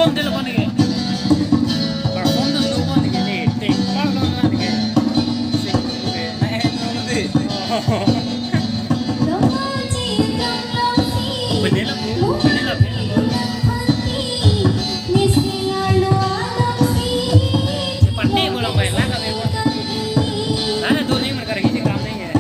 perform dulu kan nih. Perform dulu kan nih. Tekal kan nih. Sing gue. Nah, deh. Bener lah, bener lah. Pasti bolong baik lah kami. Nah, tuh nih mereka lagi sih kamu nih.